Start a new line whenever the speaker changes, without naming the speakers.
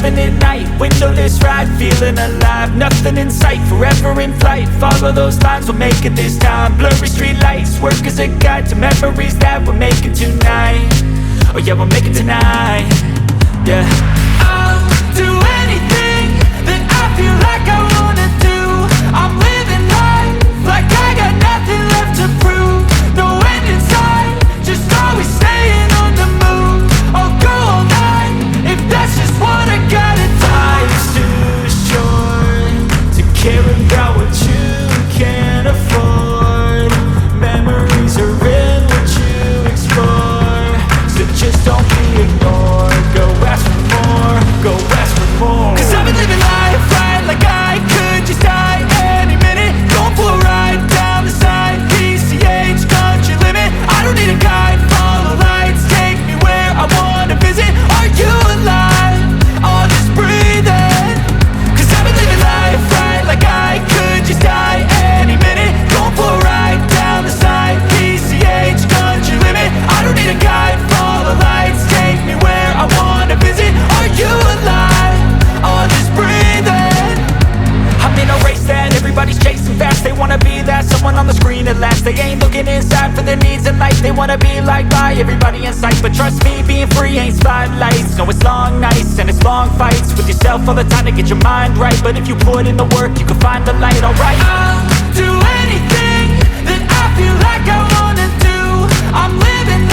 living at night, windowless ride, feeling alive. Nothing in sight, forever in flight. Follow those lines, we'll make it this time. Blurry street lights, work as a guide to memories that we're making tonight. Oh yeah, we'll make it tonight. Yeah. I'll do anything that I feel like I wanna do. I'm living life like I got nothing left to prove. No end in sight, just always staying on the move. I'll go all night if that's just what I gotta do. Life's too short to care about what you can't afford. Memories are in what you explore, so just don't be ignored. Go ask for more, go ask for more. 'Cause I've been living life right like I could just die any minute. Going for a ride down the side, PCH, country limit. I don't need a guide, follow lights, take me where I wanna visit. Are you alive? Or just breathing? 'Cause I've been living life right like I could just die any minute. Going for a ride down the side, PCH, country limit. I don't need a guide, follow lights, take me where I wanna visit. Are you alive? Or just breathing? I'm in a race that everybody's chasing fast. They wanna be that someone on the screen at last. They ain't looking inside for their needs in life. They wanna be liked by everybody in sight. But trust me, being free ain't spotlights. No, it's long nights and it's long fights with yourself all the time to get your mind right. But if you put in the work, you can find the light, alright? I'll do anything that I feel like I wanna do. I'm living